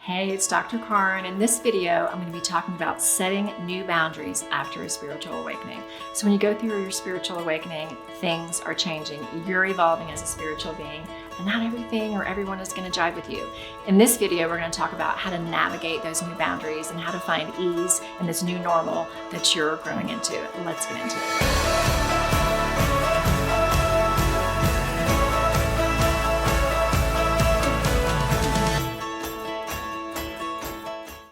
Hey, it's Dr. Karin. In this video, I'm going to be talking about setting new boundaries after a spiritual awakening. So when you go through your spiritual awakening, things are changing. You're evolving as a spiritual being, and not everything or everyone is going to jive with you. In this video, we're going to talk about how to navigate those new boundaries and how to find ease in this new normal that you're growing into. Let's get into it.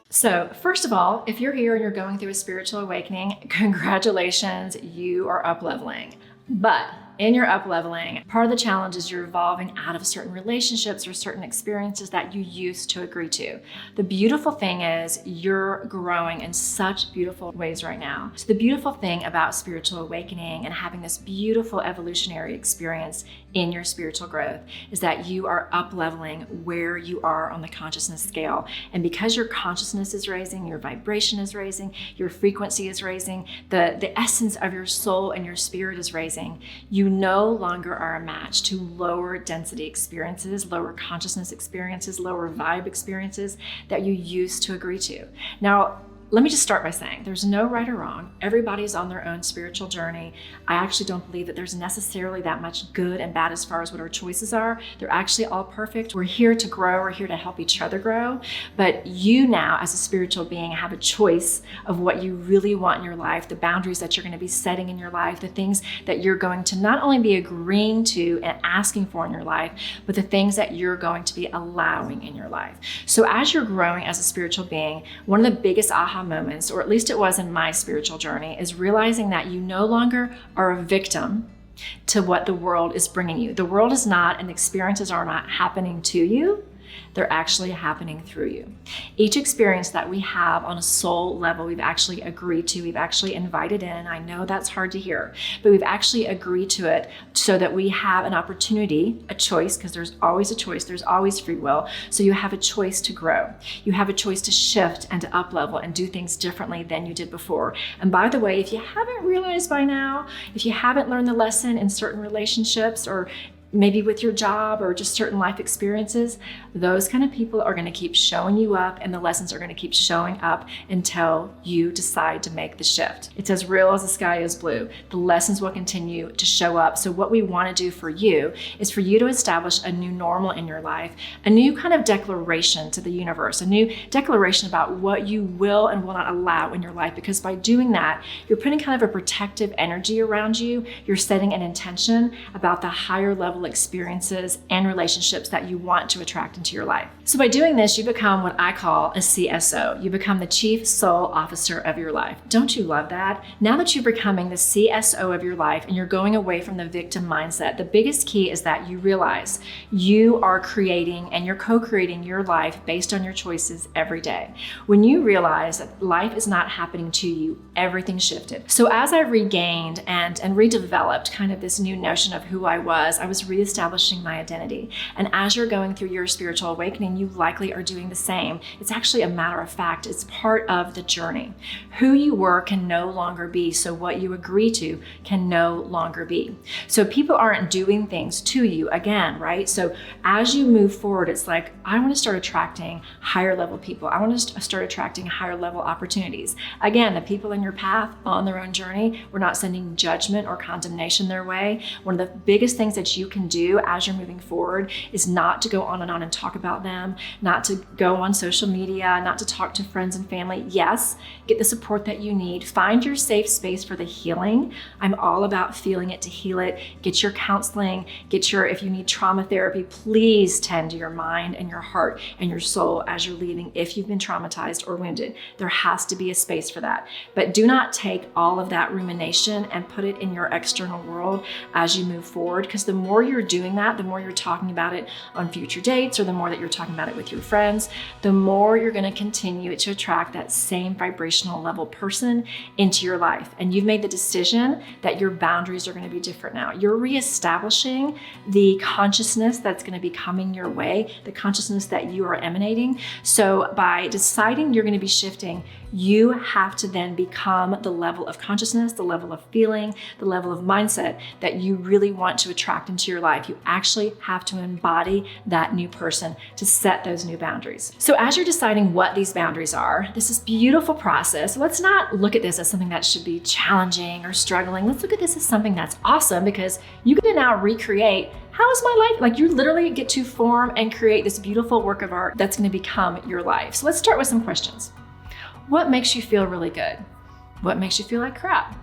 So first of all, if you're here and you're going through a spiritual awakening, congratulations, you are up-leveling. But in your up-leveling, part of the challenge is you're evolving out of certain relationships or certain experiences that you used to agree to. The beautiful thing is you're growing in such beautiful ways right now. So the beautiful thing about spiritual awakening and having this beautiful evolutionary experience in your spiritual growth is that you are up-leveling where you are on the consciousness scale. And because your consciousness is raising, your vibration is raising, your frequency is raising, the essence of your soul and your spirit is raising, you no longer are a match to lower density experiences, lower consciousness experiences, lower vibe experiences that you used to agree to. Now, let me just start by saying there's no right or wrong. Everybody's on their own spiritual journey. I actually don't believe that there's necessarily that much good and bad as far as what our choices are. They're actually all perfect. We're here to grow. We're here to help each other grow. But you now, as a spiritual being, have a choice of what you really want in your life, the boundaries that you're going to be setting in your life, the things that you're going to not only be agreeing to and asking for in your life, but the things that you're going to be allowing in your life. So as you're growing as a spiritual being, one of the biggest aha moments, or at least it was in my spiritual journey, is realizing that you no longer are a victim to what the world is bringing you. The world is not, and experiences are not happening to you. They're actually happening through you. Each experience that we have on a soul level, we've actually agreed to, we've actually invited in. I know that's hard to hear, but we've actually agreed to it so that we have an opportunity, a choice, because there's always a choice, there's always free will. So you have a choice to grow. You have a choice to shift and to up level and do things differently than you did before. And by the way, if you haven't realized by now, if you haven't learned the lesson in certain relationships or maybe with your job or just certain life experiences, those kind of people are going to keep showing you up, and the lessons are going to keep showing up until you decide to make the shift. It's as real as the sky is blue. The lessons will continue to show up. So what we want to do for you is for you to establish a new normal in your life, a new kind of declaration to the universe, a new declaration about what you will and will not allow in your life. Because by doing that, you're putting kind of a protective energy around you. You're setting an intention about the higher level experiences and relationships that you want to attract into your life. So by doing this, you become what I call a CSO. You become the Chief Soul Officer of your life. Don't you love that? Now that you're becoming the CSO of your life and you're going away from the victim mindset, the biggest key is that you realize you are creating and you're co-creating your life based on your choices every day. When you realize that life is not happening to you, everything shifted. So as I regained and redeveloped kind of this new notion of who I was reestablishing my identity. And as you're going through your spiritual awakening, you likely are doing the same. It's actually a matter of fact. It's part of the journey. Who you were can no longer be, so what you agree to can no longer be. So people aren't doing things to you again, right? So as you move forward, it's like, I want to start attracting higher level people. I want to start attracting higher level opportunities. Again, the people in your path on their own journey, we're not sending judgment or condemnation their way. One of the biggest things that you can do as you're moving forward is not to go on and talk about them, not to go on social media, not to talk to friends and family. Yes, get the support that you need. Find your safe space for the healing. I'm all about feeling it to heal it. Get your counseling, if you need trauma therapy, please tend to your mind and your heart and your soul as you're leaving if you've been traumatized or wounded. There has to be a space for that. But do not take all of that rumination and put it in your external world as you move forward, because the more you're doing that, the more you're talking about it on future dates, or the more that you're talking about it with your friends, the more you're going to continue to attract that same vibrational level person into your life. And you've made the decision that your boundaries are going to be different now. You're reestablishing the consciousness that's going to be coming your way, the consciousness that you are emanating. So by deciding you're going to be shifting, you have to then become the level of consciousness, the level of feeling, the level of mindset that you really want to attract into your life. You actually have to embody that new person to set those new boundaries. So as you're deciding what these boundaries are, this is a beautiful process. Let's not look at this as something that should be challenging or struggling. Let's look at this as something that's awesome, because you get to now recreate, how is my life? Like, you literally get to form and create this beautiful work of art that's going to become your life. So let's start with some questions. What makes you feel really good? What makes you feel like crap?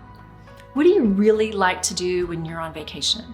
What do you really like to do when you're on vacation?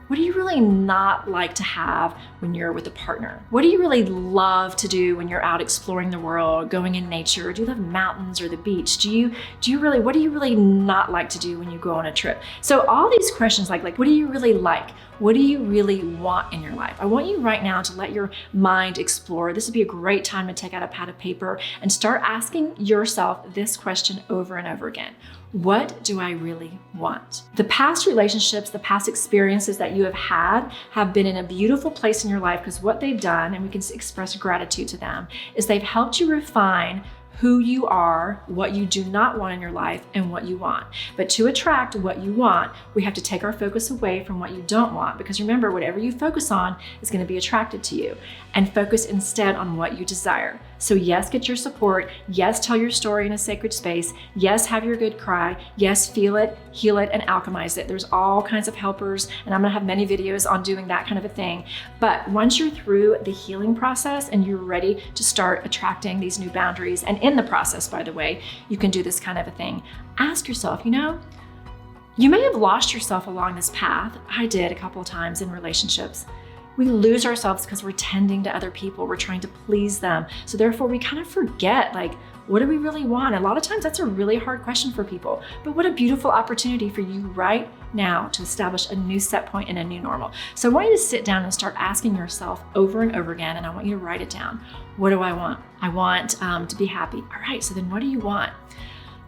What do you really not like to have when you're with a partner? What do you really love to do when you're out exploring the world, going in nature? Do you love mountains or the beach? What do you really not like to do when you go on a trip? So all these questions like what do you really like? What do you really want in your life? I want you right now to let your mind explore. This would be a great time to take out a pad of paper and start asking yourself this question over and over again. What do I really want? The past relationships, the past experiences that you have had have been in a beautiful place in your life, because what they've done, and we can express gratitude to them, is they've helped you refine who you are, what you do not want in your life, and what you want. But to attract what you want, we have to take our focus away from what you don't want, because remember, whatever you focus on is going to be attracted to you, and focus instead on what you desire. So yes, get your support. Yes, tell your story in a sacred space. Yes, have your good cry. Yes, feel it, heal it, and alchemize it. There's all kinds of helpers, and I'm gonna have many videos on doing that kind of a thing. But once you're through the healing process and you're ready to start attracting these new boundaries, and in the process, by the way, you can do this kind of a thing. Ask yourself, you may have lost yourself along this path. I did a couple of times in relationships. We lose ourselves because we're tending to other people. We're trying to please them. So therefore we kind of forget, what do we really want? A lot of times that's a really hard question for people, but what a beautiful opportunity for you right now to establish a new set point and a new normal. So I want you to sit down and start asking yourself over and over again, and I want you to write it down. What do I want? I want to be happy. All right, so then what do you want?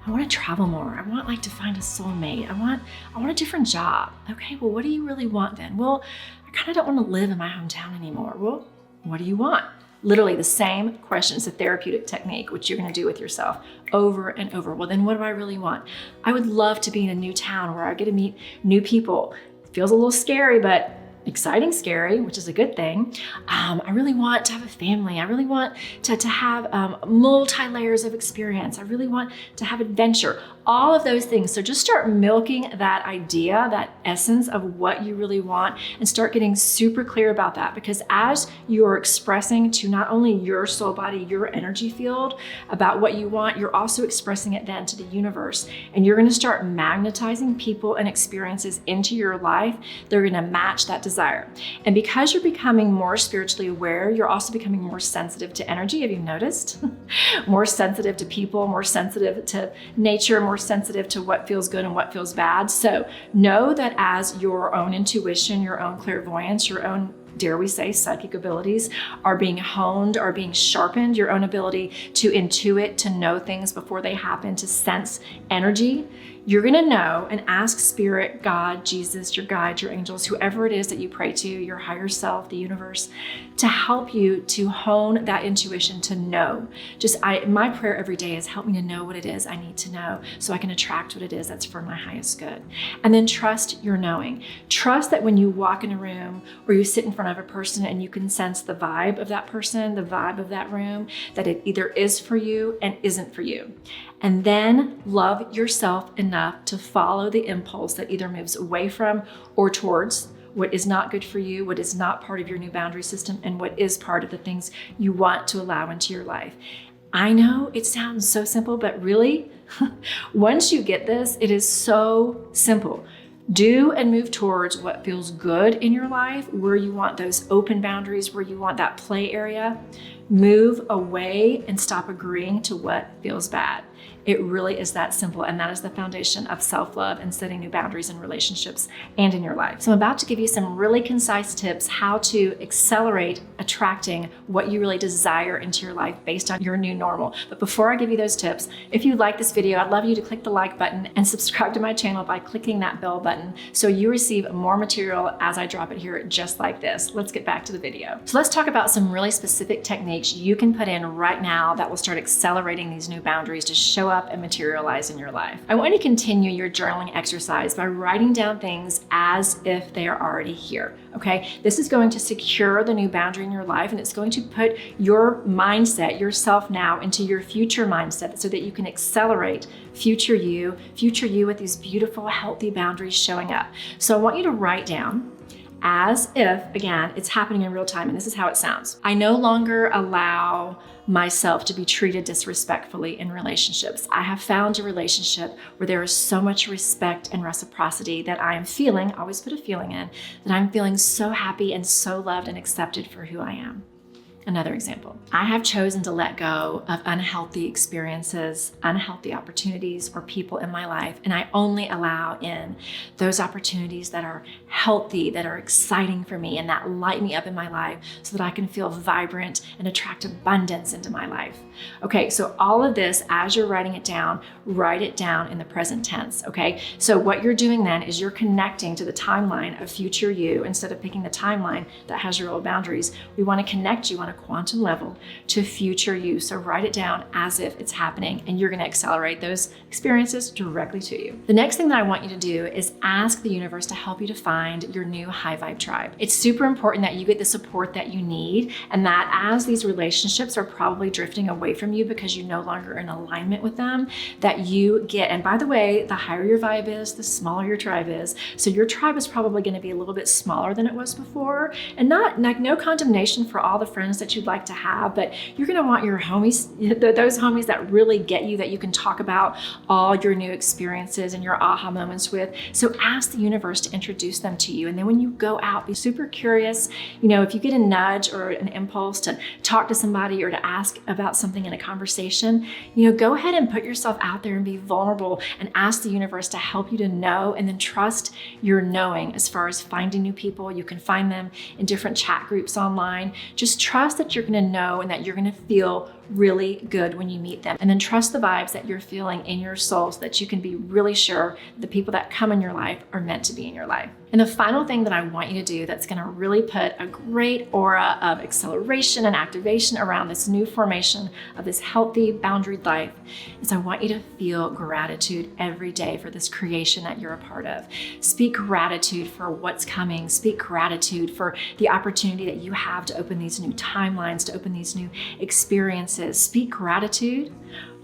I want to travel more. I want to find a soulmate. I want a different job. Okay, well, what do you really want then? Well, I kind of don't want to live in my hometown anymore. Well, what do you want? Literally the same question. It's a therapeutic technique, which you're going to do with yourself over and over. Well, then what do I really want? I would love to be in a new town where I get to meet new people. It feels a little scary, but exciting scary, which is a good thing. I really want to have a family. I really want to have multi-layers of experience. I really want to have adventure, all of those things. So just start milking that idea, that essence of what you really want, and start getting super clear about that. Because as you're expressing to not only your soul body, your energy field about what you want, you're also expressing it then to the universe. And you're going to start magnetizing people and experiences into your life. They're going to match that desire. And because you're becoming more spiritually aware, you're also becoming more sensitive to energy. Have you noticed? More sensitive to people, more sensitive to nature, more sensitive to what feels good and what feels bad. So know that as your own intuition, your own clairvoyance, your own, dare we say, psychic abilities are being honed, are being sharpened, your own ability to intuit, to know things before they happen, to sense energy, you're going to know and ask Spirit, God, Jesus, your guide, your angels, whoever it is that you pray to, your higher self, the universe, to help you to hone that intuition, to know. My prayer every day is help me to know what it is I need to know so I can attract what it is that's for my highest good. And then trust your knowing. Trust that when you walk in a room or you sit in front of a person and you can sense the vibe of that person, the vibe of that room, that it either is for you and isn't for you. And then love yourself enough to follow the impulse that either moves away from or towards what is not good for you, what is not part of your new boundary system, and what is part of the things you want to allow into your life. I know it sounds so simple, but really, once you get this, it is so simple. Do and move towards what feels good in your life, where you want those open boundaries, where you want that play area. Move away and stop agreeing to what feels bad. It really is that simple, and that is the foundation of self-love and setting new boundaries in relationships and in your life. So I'm about to give you some really concise tips how to accelerate attracting what you really desire into your life based on your new normal. But before I give you those tips, if you like this video, I'd love you to click the like button and subscribe to my channel by clicking that bell button so you receive more material as I drop it here just like this. Let's get back to the video. So let's talk about some really specific techniques techniques you can put in right now that will start accelerating these new boundaries to show up and materialize in your life. I want you to continue your journaling exercise by writing down things as if they are already here, okay? This is going to secure the new boundary in your life, and it's going to put your mindset, yourself now, into your future mindset so that you can accelerate future you with these beautiful, healthy boundaries showing up. So I want you to write down as if, again, it's happening in real time, and this is how it sounds. I no longer allow myself to be treated disrespectfully in relationships. I have found a relationship where there is so much respect and reciprocity that I am feeling, always put a feeling in, that I'm feeling so happy and so loved and accepted for who I am. Another example, I have chosen to let go of unhealthy experiences, unhealthy opportunities, or people in my life, and I only allow in those opportunities that are healthy, that are exciting for me, and that light me up in my life so that I can feel vibrant and attract abundance into my life. Okay, so all of this, as you're writing it down, write it down in the present tense, okay? So what you're doing then is you're connecting to the timeline of future you instead of picking the timeline that has your old boundaries. We want to connect you on a quantum level to future you. So write it down as if it's happening, and you're going to accelerate those experiences directly to you. The next thing that I want you to do is ask the universe to help you to find your new high vibe tribe. It's super important that you get the support that you need, and that as these relationships are probably drifting away from you because you're no longer in alignment with them, that you get, and by the way, the higher your vibe is, the smaller your tribe is. So your tribe is probably going to be a little bit smaller than it was before, and not like no condemnation for all the friends that you'd like to have, but you're going to want your homies, those homies that really get you, that you can talk about all your new experiences and your aha moments with. So ask the universe to introduce them to you. And then when you go out, be super curious. You know, if you get a nudge or an impulse to talk to somebody or to ask about something in a conversation, you know, go ahead and put yourself out there and be vulnerable and ask the universe to help you to know, and then trust your knowing as far as finding new people. You can find them in different chat groups online. Just trust that you're going to know and that you're going to feel really good when you meet them. And then trust the vibes that you're feeling in your soul so that you can be really sure the people that come in your life are meant to be in your life. And the final thing that I want you to do that's going to really put a great aura of acceleration and activation around this new formation of this healthy, boundaried life is I want you to feel gratitude every day for this creation that you're a part of. Speak gratitude for what's coming. Speak gratitude for the opportunity that you have to open these new timelines, to open these new experiences. Speak gratitude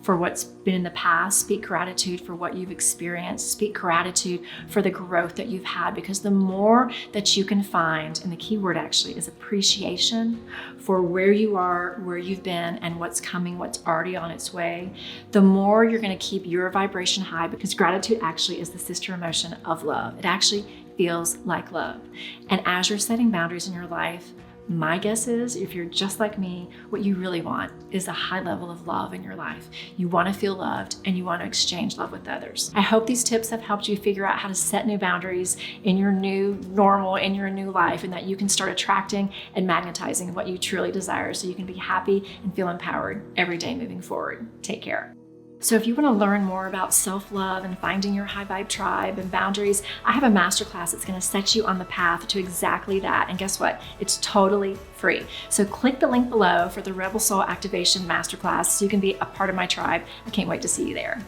for what's been in the past. Speak gratitude for what you've experienced. Speak gratitude for the growth that you've had, because the more that you can find, and the key word actually is appreciation for where you are, where you've been, and what's coming, what's already on its way, the more you're going to keep your vibration high, because gratitude actually is the sister emotion of love. It actually feels like love. And as you're setting boundaries in your life, my guess is, if you're just like me, what you really want is a high level of love in your life. You want to feel loved, and you want to exchange love with others. I hope these tips have helped you figure out how to set new boundaries in your new normal, in your new life, and that you can start attracting and magnetizing what you truly desire so you can be happy and feel empowered every day moving forward. Take care. So if you want to learn more about self-love and finding your high vibe tribe and boundaries, I have a masterclass that's going to set you on the path to exactly that. And guess what? It's totally free. So click the link below for the Rebel Soul Activation Masterclass so you can be a part of my tribe. I can't wait to see you there.